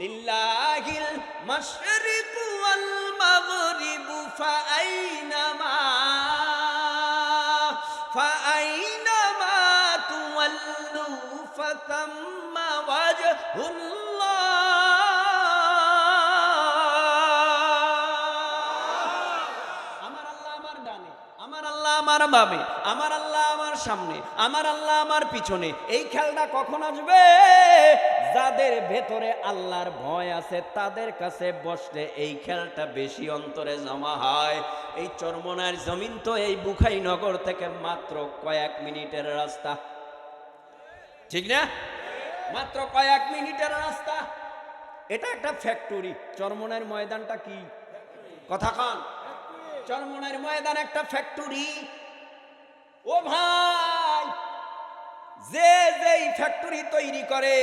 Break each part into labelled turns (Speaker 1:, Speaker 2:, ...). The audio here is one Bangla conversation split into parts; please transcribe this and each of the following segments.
Speaker 1: লিল্লাহিল মাশরিকু ওয়াল মাগরিবু ফাআইনামা তুওয়াল্লু ফাতাম্মা ওয়াজহুল্লাহ। আমার আল্লাহ আমার ডানে, আমার আল্লাহ আমার বামে, আমার আল্লাহ আমার সামনে, আমার আল্লাহ আমার পিছনে। এই খেলটা কখন আসবে? যাদের ভেতরে আল্লাহর ভয় আছে তাদের কাছে বসলে এই খেলটা বেশি অন্তরে জমা হয়। এই চরমনার জমিন তো এই বুখাইনগর থেকে মাত্র কয়েক মিনিটের রাস্তা, ঠিক না? মাত্র কয়েক মিনিটের রাস্তা। এটা একটা ফ্যাক্টরি। চরমনার ময়দানটা কি কথা কন? চরমনার ময়দান একটা ফ্যাক্টরি। ও ভাই, যে যেই ফ্যাক্টরি তৈরি করে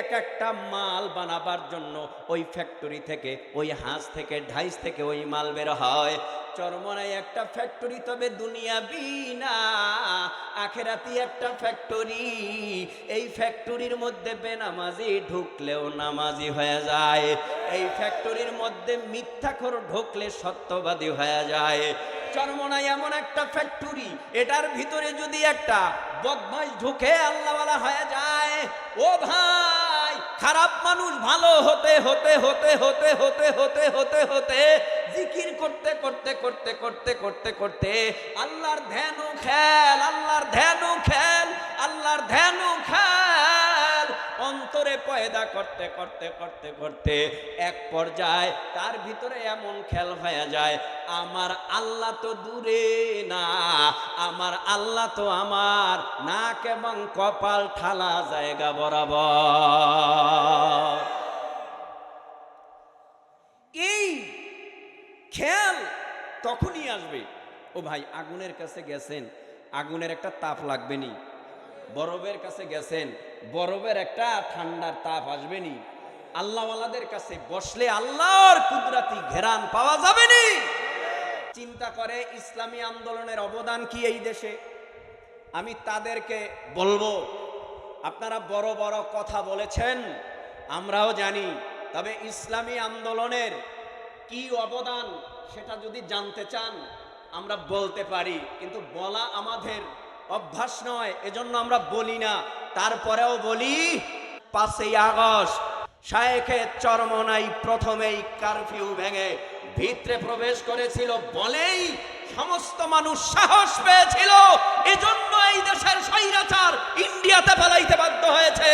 Speaker 1: এক একটা মাল বানাবার জন্য ওই ফ্যাক্টরি থেকে, ওই হাঁস থেকে, ঢাইস থেকে ওই মাল বের হয়। চরমনায় একটা ফ্যাক্টরি, তবে দুনিয়াবি না, আখেরাতি একটা ফ্যাক্টরি। এই ফ্যাক্টরির মধ্যে বেনামাজি ঢুকলেও নামাজি হয়ে যায়। এই ফ্যাক্টরির মধ্যে মিথ্যাখোর ঢুকলে সত্যবাদী হয়ে যায়। চরমনায় এমন একটা ফ্যাক্টরি, এটার ভিতরে যদি একটা বদমাশ ঢুকে আল্লাহওয়ালা হয়ে যায়, ও ভাই, খারাপ মানুষ ভালো হতে হতে হতে হতে হতে হতে হতে হতে জিকির করতে করতে করতে করতে করতে করতে আল্লাহর ধ্যানও খেল, আল্লাহর ধ্যানও খেল, আল্লাহর ধ্যানও খেল অন্তরে পয়দা করতে করতে করতে করতে এক পর্যায়ে তার ভিতরে এমন খেল হয়ে যায়, আমার আল্লাহ তো দূরে না, আমার আল্লাহ তো আমার নাক এবং কপাল ঠালা জায়গা বরাবর। এই খেল তখনই আসবে। ও ভাই, আগুনের কাছে গেছেন, আগুনের একটা তাপ লাগবে নি? বরফের কাছে গেছেন, বরফের একটা ঠান্ডার তাপ আসবে নি? আল্লাহওয়ালাদের কাছে বসলে আল্লাহর কুদরতি ঘেরান পাওয়া যাবে নি? চিন্তা করে ইসলামী আন্দোলনের অবদান কি এই দেশে। আমি তাদেরকে বলবো, আপনারা বড় বড় কথা বলেছেন, আমরাও জানি, তবে ইসলামী আন্দোলনের কি অবদান সেটা যদি জানতে চান আমরা বলতে পারি, কিন্তু বলা আমাদের অভ্যাস নয়, এজন্য আমরা বলি না। তারপরেও বলি, 5ই আগস্ট শায়েখে চরমনাই প্রথমেই কারফিউ ভেঙে ভিতরে প্রবেশ করেছিল বলেই সমস্ত মানুষ সাহস পেয়েছিল, এজন্য এই দেশের স্বৈরাচার ইন্ডিয়াতে পালাইতে বাধ্য হয়েছে।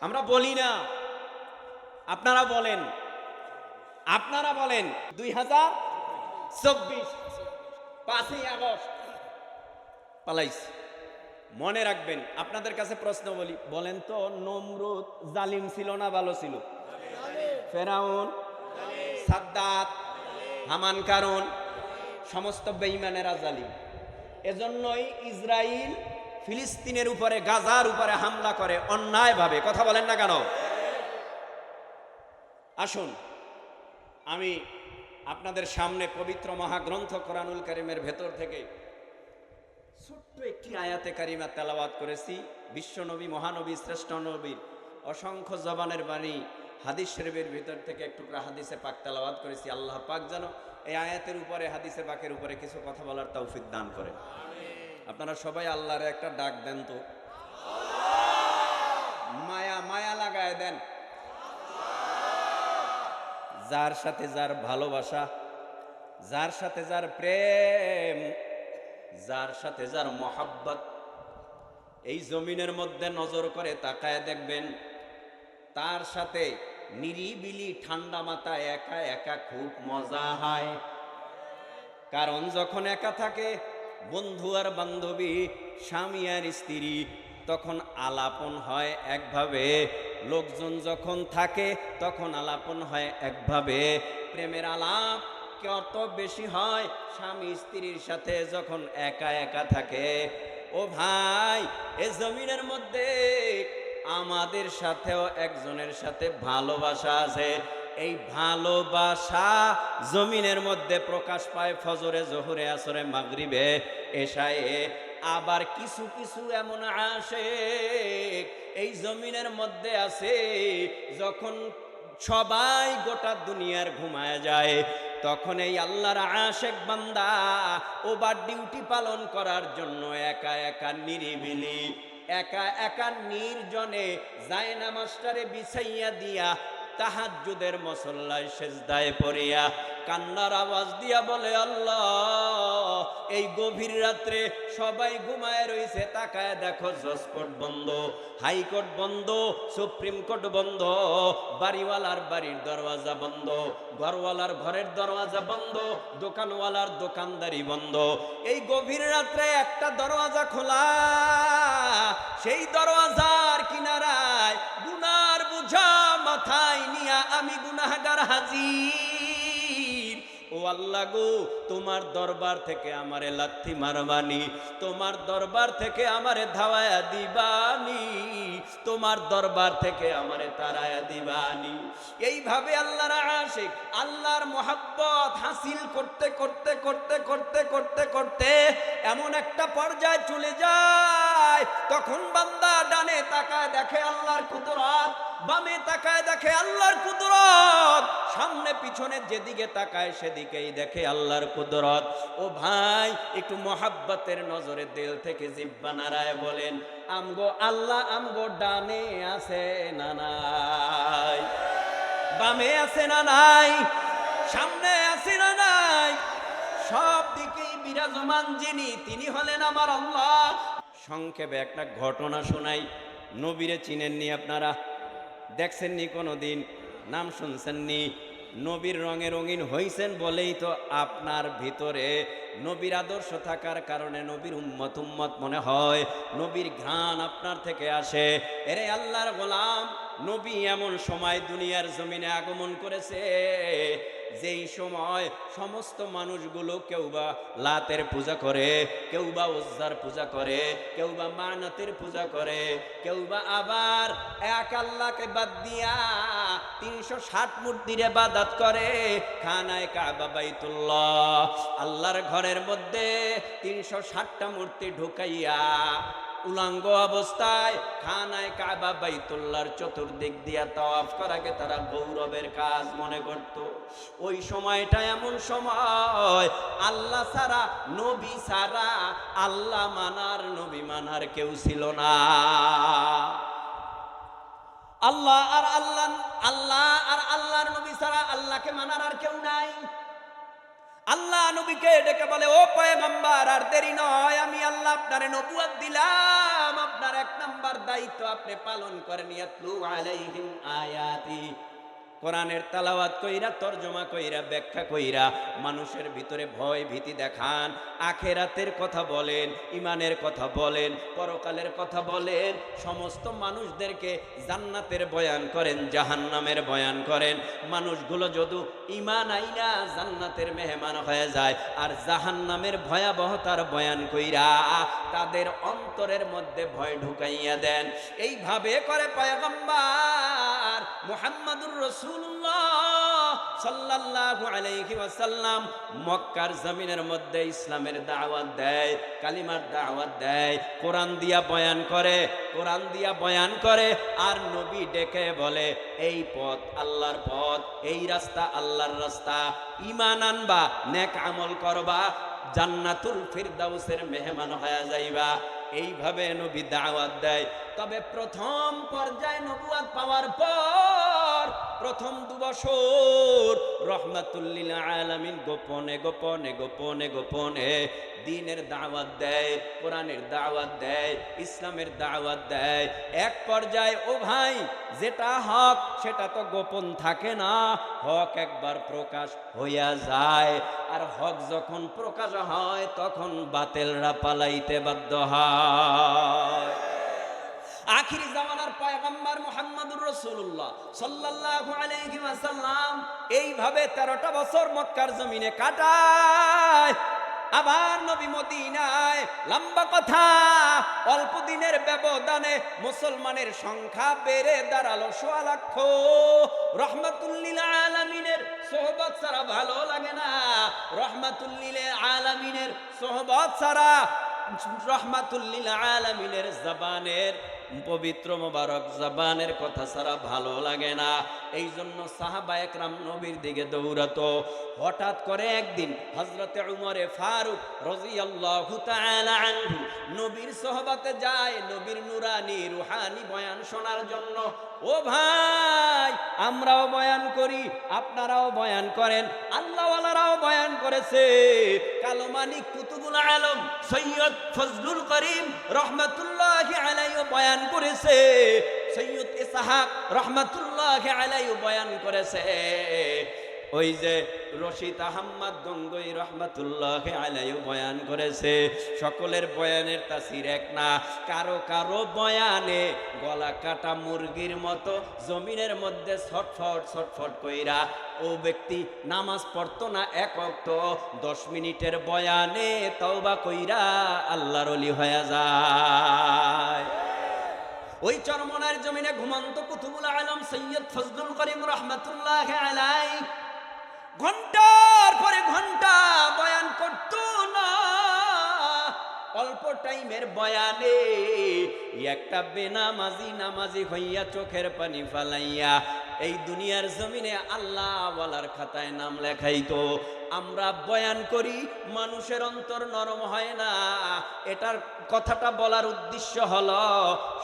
Speaker 1: আমরা বলি না, আপনারা বলেন, আপনারা বলেন 2024 5ই আগস্ট পালাইছে। মনে রাখবেন, আপনাদের কাছে প্রশ্ন বলি, বলেন তো নমরুদ জালিম ছিল না ভালো ছিল? ফেরাউন, সাদ্দাত, হামান, কারণ সমস্ত বেঈমানেরা জালিম। এজন্যই ইসরাইল ফিলিস্তিনের উপরে, গাজার উপরে হামলা করে অন্যায়ভাবে। কথা বলেন না কেন? আসুন, আমি আপনাদের সামনে পবিত্র মহাগ্রন্থ কোরআনুল কারীমের ভেতর থেকে ছোট্ট একটি আয়াতে কারিমা তেলাওয়াত করেছি। বিশ্বনবী, মহানবী, শ্রেষ্ঠ নবীর অসংখ্য জবানের বাণী হাদিস শরীফের ভিতর থেকে একটু হাদিসে পাক তেলাওয়াত করেছি। আল্লাহ পাক যেন এই আয়াতের উপরে, হাদিসে পাকের উপরে কিছু কথা বলার তৌফিক দান করেন। আপনারা সবাই আল্লাহর একটা ডাক দেন তো, মায়া মায়া লাগায় দেন। যার সাথে যার ভালোবাসা, যার সাথে যার প্রেম, যার সাথে যার মহাব্বত, এই জমিনের মধ্যে নজর করে তাকায় দেখবেন, তার সাথে নিরিবিলি ঠান্ডা মাথায় একা একা খুব মজা হয়। কারণ যখন একা থাকে বন্ধু আর বান্ধবী, স্বামী আর স্ত্রী, তখন আলাপন হয় একভাবে। লোকজন যখন থাকে তখন আলাপন হয় একভাবে। প্রেমের আলাপ কত বেশি হয় স্বামী স্ত্রীর সাথে যখন একা একা থাকে। ও ভাই, এই জমিনের মধ্যে আমাদের সাথেও একজনের সাথে ভালোবাসা আছে। এই ভালোবাসা জমিনের মধ্যে প্রকাশ পায় ফজরে, জোহরে, আসরে, মাগরিবে, এশায়ে। আবার কিছু কিছু এমন আশিক এই জমিনের মধ্যে আছে, যখন সবাই গোটা দুনিয়ার ঘুমায় যায় তখন এই আল্লাহর আশিক বান্দা ওভার ডিউটি পালন করার জন্য একা একা নিরিবিলি একা একা নির্জনে জায়নামাজটারে বিছাইয়া দিয়া তাহাজ্জুদের মুসল্লায় সেজদায় পড়িয়া কান্নার আওয়াজ দিয়া বলে, আল্লাহ এই গভীর রাত্রে সবাই ঘুমায় রইছে, তাকায় দেখো জজ কোর্ট বন্ধ, হাইকোর্ট বন্ধ, সুপ্রিম কোর্ট বন্ধ, বাড়িওয়ালার বাড়ির দরওয়াজা বন্ধ, ঘরওয়ালার ঘরের দরওয়াজা বন্ধ, দোকানওয়ালার দোকানদারি বন্ধ। এই গভীর রাত্রে একটা দরওয়াজা খোলা, সেই দরওয়াজার কিনারায় গুনার বোঝা মাথায় নিয়া আমি গুনাহগার হাজির। ও আল্লাহ গো, তোমার দরবার থেকে আমারে লাথি মারবানি, তোমার দরবার থেকে আমারে ধাওয়ায়া দিবানি, তোমার দরবার থেকে আমারে তাড়ায়া দিবানি। এইভাবে আল্লাহর আশিক আল্লাহর মোহাব্বত হাসিল করতে করতে করতে করতে করতে করতে এমন একটা পর্যায়ে চলে যায়, তখন বান্দা ডানে তাকায় দেখে আল্লাহর কুদরত, বামে তাকায় দেখে আল্লাহর কুদরত, সামনে পিছনে যেদিকে তাকায় সেদিকেই দেখে আল্লাহর কুদরত। ও ভাই, একটু মোহাব্বতের নজরে দিল থেকে জিহ্বা নাড়ায় বলেন, আমগো আল্লাহ আমগো ডানে আছে না নাই? বামে আছে না নাই? সামনে আছে না নাই? সব দিকেই বিরাজমান যিনি, তিনি হলেন আমার আল্লাহ। সংক্ষেপে একটা ঘটনা শোনাই। নবীরে চিনেননি আপনারা? দেখছেননি কোনোদিন? নাম শুনছেননি? নবীর রঙে রঙিন হইছেন বলেই তো আপনার ভিতরে নবীর আদর্শ থাকার কারণে নবীর উম্মত উম্মত মনে হয়, নবীর ঘ্রাণ আপনার থেকে আসে। এরে আল্লাহর গোলাম, নবী এমন সময় দুনিয়ার জমিনে আগমন করেছে যেই সময় সমস্ত মানুষগুলো কেউ বা লাতের পূজা করে, কেউ বা উজ্জার পূজা করে, কেউ বা মানাতের পূজা করে, কেউ বা আবার এক আল্লাহকে বাদ দিয়া 360 মূর্তির ইবাদত করে। খানায়ে কাবা বাইতুল্লাহ, আল্লাহর ঘরের মধ্যে 360টা মূর্তি ঢুকাইয়া উলঙ্গ অবস্থায় খানায়ে কাবা বাইতুল্লাহর চতুর্দিক দিয়া তাওয়াফ করাকে তারা গৌরবের কাজ মনে করত। ওই সময়টা এমন সময়, আল্লাহ ছাড়া নবী ছাড়া আল্লাহ মানার নবী মানার কেউ ছিল না। আল্লাহ আর আল্লাহর নবী ছাড়া আল্লাহকে মানার আর কেউ নাই। আল্লাহ নবীকে ডেকে বলে, ও পয়গম্বর, আর দেরি নয়, আমি আল্লাহ আপনারে নবুয়ত দিলাম, আপনার 1 নাম্বার দায়িত্ব আপনি পালন করেন, ইয়াতলু আলাইহিম আয়াতি, কোরআনের তেলাওয়াত কইরা, তরজমা কইরা, ব্যাখ্যা কইরা মানুষের ভিতরে ভয় ভীতি দেখান, আখিরাতের কথা বলেন, ইমানের কথা বলেন, পরকালের কথা বলেন, সমস্ত মানুষদেরকে জান্নাতের বয়ান করেন, জাহান্নামের বয়ান করেন। মানুষগুলো যদি ইমান আইনা জান্নাতের মেহমান হয়ে যায় আর জাহান্নামের ভয়াবহতার বয়ান কইরা তাদের অন্তরের মধ্যে ভয় ঢুকাইয়া দেন। এইভাবে করে পয়গম্বর মুহাম্মদুর রাসূলুল্লাহ সাল্লাল্লাহু আলাইহি ওয়াসাল্লাম মক্কার জমিনের মধ্যে ইসলামের দাওয়াত দেয়, কালিমার দাওয়াত দেয়, কোরআন দিয়া বয়ান করে, কোরআন দিয়া বয়ান করে। আর নবী ডেকে বলে, এই পথ আল্লাহর পথ, এই রাস্তা আল্লাহর রাস্তা, ঈমান আনবা, নেক আমল করবা, জান্নাতুল ফিরদাউসের মেহমান হয়ে যাইবা। এইভাবে নবী দাওয়াত দেয়। তবে প্রথম পর্যায়ে নবুয়ত পাওয়ার পর প্রথম 2 বছর রহমাতুল লিল আলামিন গোপনে গোপনে গোপনে গোপনে দ্বীনের দাওয়াত দেয়, কোরআনের দাওয়াত দেয়, ইসলামের দাওয়াত দেয়। এক পর্যায়ে ও ভাই, যেটা হক সেটা তো গোপন থাকে না, হক একবার প্রকাশ হইয়া যায়। আর হক যখন প্রকাশ হয় তখন বাতিলরা পালাইতে বাধ্য হয়। আখিরি জামানার পয়গম্বর মুহাম্মদুর রাসূলুল্লাহ সাল্লাল্লাহু আলাইহি ওয়াসাল্লাম এইভাবে 13টা বছর মক্কার জমিনে কাটায়। আবার নবী মদিনায়, লম্বা কথা, অল্প দিনের ব্যবধানে মুসলমানের সংখ্যা বেড়ে দাঁড়ালো 1.25 লাখ। রহমাতুল লিল আলামিনের সোহবত ছাড়া ভালো লাগে না, রহমাতুল লিল আলামিনের সোহবত ছাড়া রহমাতুল লিল আলামিনের জবানের পবিত্র মোবারক জবানের কথা ছাড়া ভালো লাগে না। এই জন্য সাহাবা একরাম নবীর দিকে দৌড়াতো। হঠাৎ করে একদিন হযরতে উমরে ফারুক রাদিয়াল্লাহু তাআলা আনহু নবীর সোহবতে যায় নবীর নুরানি রুহানি বয়ান শোনার জন্য। ও ভাই, আমরাও বয়ান করি, আপনারাও বয়ান করেন, আল্লাহওয়ালারাও বয়ান করেছে। কালো মানিক কুতুবুল আলম সৈয়দ ফজলুল করিম রহমাতুল্লাহি আলাইহি বয়ান করেছে, সৈয়দ ইসহাক রহমাতুল্লাহি আলাইহি বয়ান করেছে, ওই যে রশিদ আহমদ গঙ্গোই রহমাতুল্লাহি আলাইহি বয়ান করেছে। সকলের বয়ানের তাসির এক না। কারো কারো বয়ানে গলা কাটা মুরগির মতো জমিনের মধ্যে ছটফট ছটফট কইরা ও ব্যক্তি নামাজ পড়তো না এক ওয়াক্ত, 10 মিনিটের বয়ানে তওবা কইরা আল্লাহর ওলি হয়ে যায়। ওই চরমনার জমিনে ঘুমন্ত কুতুবুল আলম সৈয়দ ফজলুল করিম রহমাতুল্লাহি আলাইহি ঘন্টার পরে ঘন্টা বয়ান করতো না। অল্প টাইমের বয়ানে একটা বেনামাজি নামাজি হইয়া চোখের পানি ফালাইয়া এই দুনিয়ার জমিনে আল্লাহ ওয়ালার খাতায় নাম লেখাইতো। আমরা বয়ান করি, মানুষের অন্তর নরম হয় না। এটার কথাটা বলার উদ্দেশ্য হলো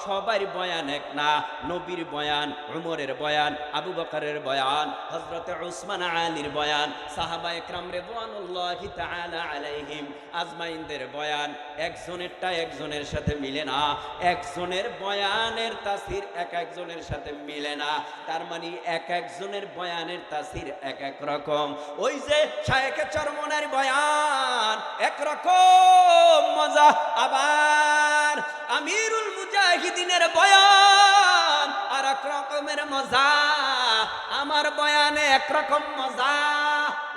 Speaker 1: সবার বয়ান এক না। নবীর বয়ান, উমরের বয়ান, আবু বকরের বয়ান, হযরতে উসমান আলীর বয়ান, সাহাবা একরাম রিদওয়ানুল্লাহি তাআলা আলাইহিম আজমাইনদের বয়ান একজনেরটা একজনের সাথে মিলে না। একজনের বয়ানের তাসির এক একজনের সাথে মিলে না। তার মানে এক একজনের বয়ানের তাসির এক এক রকম। ওই যে শায়েখে চরমনার বয়ান একরকম মজা, আবার আমিরুল মুজাহিদিনের বয়ান আর এক রকমের মজা। আমার বয়ানে একরকম মজা।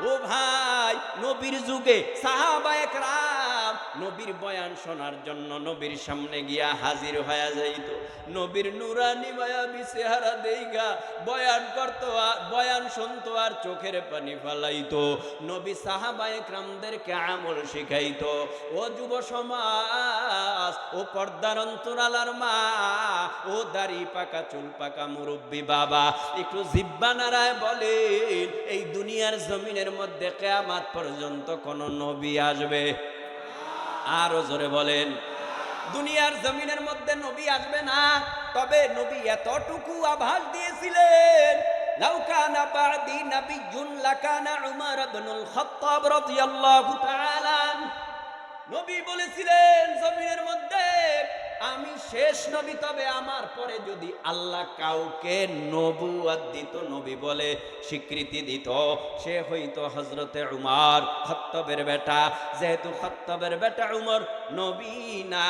Speaker 1: ও ভাই, নবীর যুগে সাহাবা একরাম নবীর বয়ান শোনার জন্য নবীর সামনে গিয়া হাজির হয়ে যাইত। নবীর নুরানি মায়াবী চেহারা দেইগা বয়ান করতো, বয়ান শুনতো আর চোখের পানি ফালাইতো। নবী সাহাবা একরামদেরকে আমল শিখাইতো। ও যুব সমাজ, ও পর্দার অন্তরালার মা, ও দাড়ি পাকা চুল পাকা মুরব্বী বাবা, একটু জিব্বা নাড়ায় বলেন, এই দুনিয়ার জমিনের মধ্যে কিয়ামত পর্যন্ত কোন নবী আসবে? আরো জোরে বলেন। দুনিয়ার জমিনের মধ্যে নবী আসবে না। তবে নবী এতটুকু আভাস দিয়েছিলেন, লাউ কানা বাদি নাবিয়্যুন লাকানা উমর ইবনুল খাত্তাব রাদিয়াল্লাহু তাআলা। নবী বলেছিলেন জমিনের মধ্যে আমি শেষ নবী, তবে আমার পরে যদি আল্লাহ কাউকে নবুয়ত দিত, নবী বলে স্বীকৃতি দিত, সে হইতো হযরতে উমর, খাত্তাবের বেটা। যেহেতু খাত্তাবের বেটা উমর নবী না,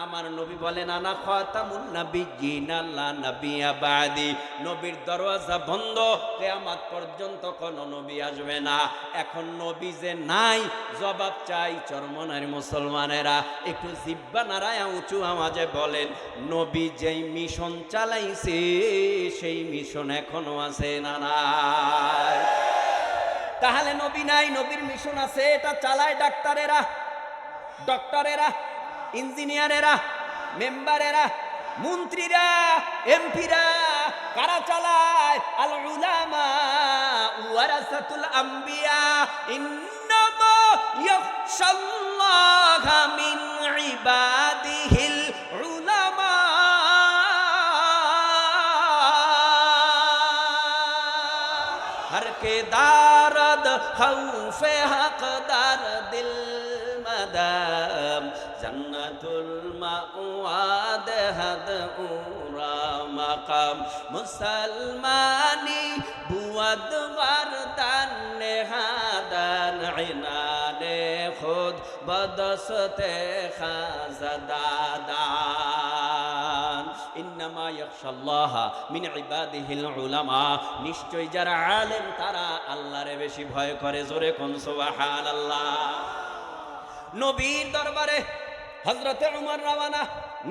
Speaker 1: আমার নবী বলেন আনা খাতামুন নাবিয়্যিন লা নাবিয়্যা বাদি। নবীর দরওয়াজা বন্ধ, কিয়ামত পর্যন্ত কোন নবী আসবে না। এখন নবী যে নাই, জবাব চাই চরমনার মুসলমানেরা। একটু জিহ্বা নাড়ায়া উঁচু আওয়াজে বলেন, নবী যেই মিশন চালাইছে সেই মিশন এখনো আছে না নাই? তাহলে নবী নাই, নবীর মিশন আছে। এটা চালায় ডাক্তারেরা, ডক্টরেরা, ইঞ্জিনিয়ারেরা, মেম্বারেরা, মন্ত্রীরা, এমপিরা। কারা চালায়? আল উলামা ওয়ারাসাতুল আম্বিয়া। ইন্নামা ইয়াখশাল্লাহা মিন ইবাদিহিল উলামা। हर के दारद खौफे हकदार दिल मदम जन्नतुल मावाद हद उरा मकाम मुसलमानी बुअद वरदान हादन इनाने खुद बदसते खाजदादान इन्नमा यख्शाल्लाहा मिन इबादिहिल उलामा। निश्चय যারা আলেম তারা আল্লাহরে বেশি ভয় করে। জোরে কোন সুবহানাল্লাহ। নবীর দরবারে হযরতে উমর রওয়ানা,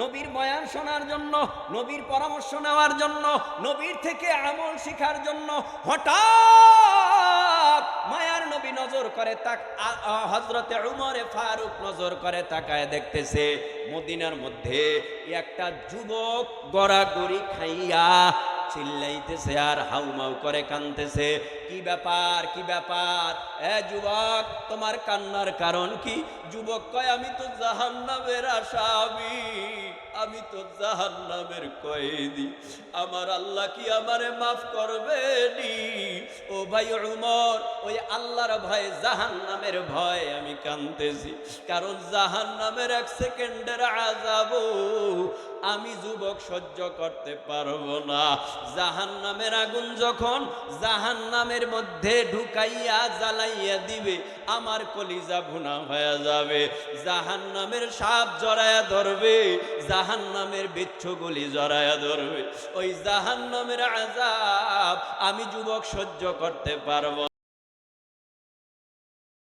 Speaker 1: নবীর বয়ান শোনার জন্য, নবীর পরামর্শ নেওয়ার জন্য, নবীর থেকে আমল শিখার জন্য। হঠাৎ যুবক মায়ার নবী নজর করে তাক হযরতে উমরে ফারুক নজর করে তাকায় দেখতেছে মদিনার মধ্যে একটা যুবক গড়াগড়ি খাইয়া চিল্লাইতেছে আর হাউমাউ করে কাঁদতেছে। কি ব্যাপার, কি ব্যাপার? এ যুবক, তোমার কান্নার কারণ কি? যুবক কয়, আমি তো জাহান্নামের আসামি, আমি তো জাহান্নামের কয়েদি, আমার আল্লাহ কি আমারে মাফ করবে নি? ও ভাই উমর, ওই আল্লাহর ভয়ে জাহান্নামের ভয় আমি কাঁদতেছি, কারণ জাহান্নামের এক সেকেন্ডের আযাব আমি যুবক সহ্য করতে পারবো না। জাহান্নামের আগুন যখন জাহান্নামের মধ্যে ঢুকাইয়া জ্বালাইয়া দিবে, আমার কলিজা ভুনা হয়ে যাবে, জাহান্নামের সাপ জড়ায়া ধরবে, জাহান্নামের বিচ্ছুগুলি জড়ায়া ধরবে, ওই জাহান্নামের আযাব আমি যুবক সহ্য করতে পারবো